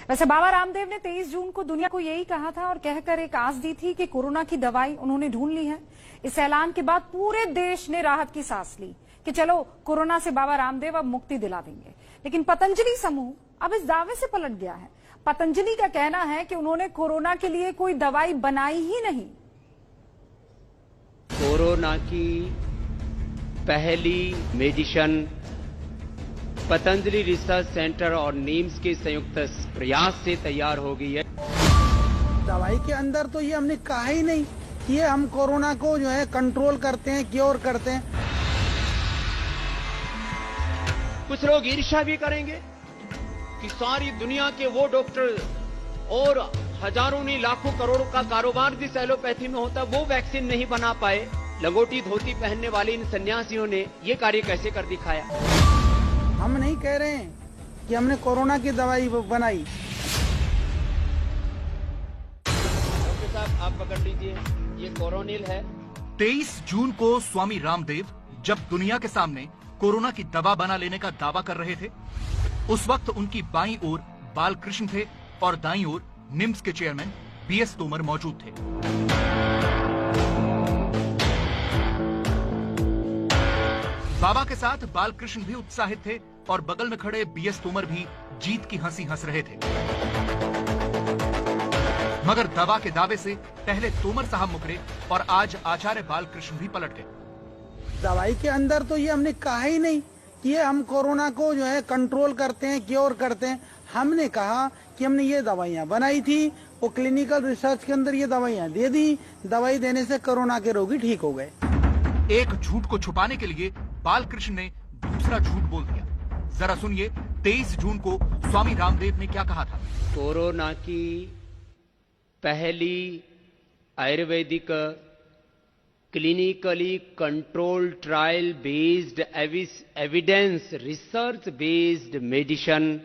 वैसे बाबा रामदेव ने 23 जून को दुनिया को यही कहा था और कहकर एक आस दी थी कि कोरोना की दवाई उन्होंने ढूंढ ली है। इस ऐलान के बाद पूरे देश ने राहत की सांस ली कि चलो कोरोना से बाबा रामदेव अब मुक्ति दिला देंगे। लेकिन पतंजलि समूह अब इस दावे से पलट गया है। पतंजलि का कहना है कि उन्होंने कोरोना के लिए कोई दवाई बनाई ही नहीं। कोरोना की पहली मेडिसिन पतंजलि रिसर्च सेंटर और नीम्स के संयुक्त प्रयास से तैयार हो गई है। दवाई के अंदर तो ये हमने कहा ही नहीं कि ये हम कोरोना को जो है कंट्रोल करते हैं, क्योर करते हैं। कुछ लोग ईर्ष्या भी करेंगे कि सारी दुनिया के वो डॉक्टर और हजारों नहीं लाखों करोड़ों का कारोबार जिस एलोपैथी में होता है वो वैक्सीन नहीं बना पाए। लंगोटी धोती पहनने वाले इन सन्यासियों ने ये कार्य कैसे कर दिखाया। हम नहीं कह रहे हैं कि हमने कोरोना की दवाई बनाई। डॉक्टर साहब आप पकड़ लीजिए, ये कोरोनिल है। 23 जून को स्वामी रामदेव जब दुनिया के सामने कोरोना की दवा बना लेने का दावा कर रहे थे, उस वक्त उनकी बाईं ओर बालकृष्ण थे और दाईं ओर निम्स के चेयरमैन बीएस तोमर मौजूद थे। बाबा के साथ बालकृष्ण भी उत्साहित थे और बगल में खड़े बीएस तोमर भी जीत की हंसी हंस रहे थे। मगर दवा के दावे से पहले तोमर साहब मुकरे और आज आचार्य बालकृष्ण भी पलट गए। दवाई के अंदर तो ये हमने कहा ही नहीं कि ये हम कोरोना को जो है कंट्रोल करते हैं, क्योर करते हैं। हमने कहा कि हमने ये दवाइयां बनाई थी, वो क्लिनिकल रिसर्च के अंदर ये दवाइयां दे दी। दवाई देने से कोरोना के रोगी ठीक हो गए। एक झूठ को छुपाने के लिए बालकृष्ण ने दूसरा झूठ बोल दिया। जरा सुनिए 23 जून को स्वामी रामदेव ने क्या कहा था। कोरोना की पहली Ayurvedic clinically control trial based evidence research based medicine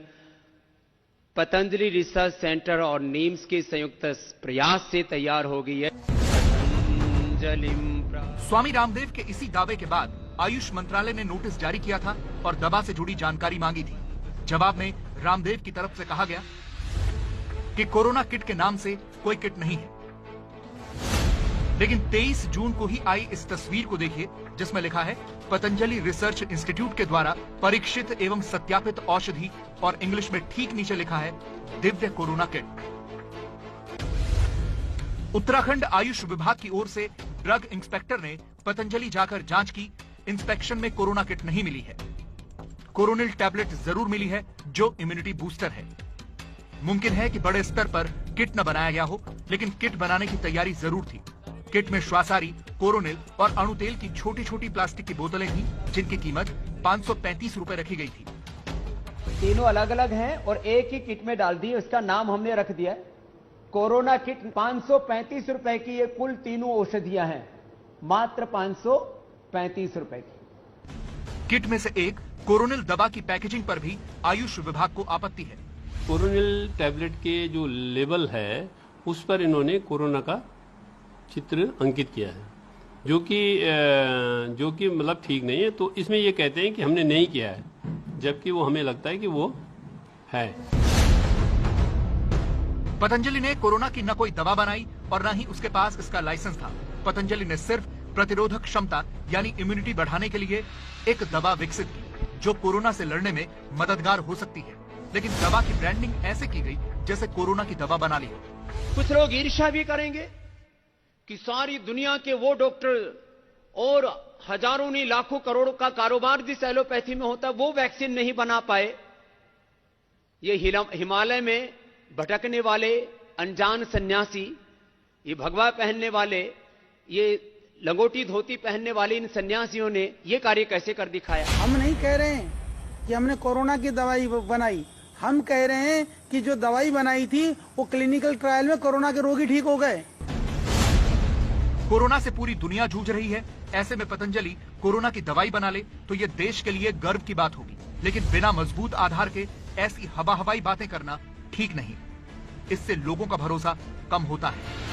Patanjali research centre और नीम्स के संयुक्त प्रयास से तैयार हो गई है। स्वामी रामदेव के इसी दावे के बाद आयुष मंत्रालय ने नोटिस जारी किया था और दवा से जुड़ी जानकारी मांगी थी। जवाब में रामदेव की तरफ से कहा गया कि कोरोना किट के नाम से कोई किट नहीं है। लेकिन 23 जून को ही आई इस तस्वीर को देखिए जिसमें लिखा है पतंजलि रिसर्च इंस्टीट्यूट के द्वारा परीक्षित एवं सत्यापित औषधि और इंग्लिश में ठीक नीचे लिखा है दिव्य कोरोना किट। उत्तराखंड आयुष विभाग की ओर से ड्रग इंस्पेक्टर ने पतंजलि जाकर जांच की। इंस्पेक्शन में कोरोना किट नहीं मिली है। कोरोनिल टैबलेट जरूर मिली है जो इम्यूनिटी बूस्टर है। मुमकिन है कि बड़े स्तर पर किट न बनाया गया हो, लेकिन किट बनाने की तैयारी जरूर थी। किट में श्वासारी, कोरोनिल और अणुतेल की छोटी छोटी प्लास्टिक की बोतलें थी जिनकी कीमत 535 रुपए रखी गई थी। तीनों अलग अलग हैं और एक ही किट में डाल दी। उसका नाम हमने रख दिया कोरोना किट। 535 रुपए की ये कुल तीनों औषधियां हैं, मात्र 535 रुपए की। किट में से एक कोरोनिल दवा की पैकेजिंग पर भी आयुष विभाग को आपत्ति है। कोरोनिल टैबलेट के जो लेबल है उस पर इन्होंने कोरोना का चित्र अंकित किया है, जो कि मतलब ठीक नहीं है। तो इसमें ये कहते हैं कि हमने नहीं किया है, जबकि वो हमें लगता है कि वो है। पतंजलि ने कोरोना की न कोई दवा बनाई और न ही उसके पास इसका लाइसेंस था। पतंजलि ने सिर्फ प्रतिरोधक क्षमता यानी इम्यूनिटी बढ़ाने के लिए एक दवा विकसित की जो कोरोना से लड़ने में मददगार हो सकती है। लेकिन दवा की ब्रांडिंग ऐसे की गई जैसे कोरोना की दवा बना ली हो। कुछ लोग ईर्ष्या भी करेंगे कि सारी दुनिया के वो डॉक्टर और हजारों नहीं लाखों करोड़ों का कारोबार जिस एलोपैथी में होता है वो वैक्सीन नहीं बना पाए। ये हिमालय में भटकने वाले अनजान सन्यासी, ये भगवा पहनने वाले, ये लंगोटी धोती पहनने वाले इन सन्यासियों ने ये कार्य कैसे कर दिखाया। हम नहीं कह रहे हैं कि हमने कोरोना की दवाई बनाई। हम कह रहे हैं कि जो दवाई बनाई थी वो क्लिनिकल ट्रायल में कोरोना के रोगी ठीक हो गए। कोरोना से पूरी दुनिया जूझ रही है। ऐसे में पतंजलि कोरोना की दवाई बना ले तो ये देश के लिए गर्व की बात होगी। लेकिन बिना मजबूत आधार के ऐसी हवाई बातें करना ठीक नहीं। इससे लोगों का भरोसा कम होता है।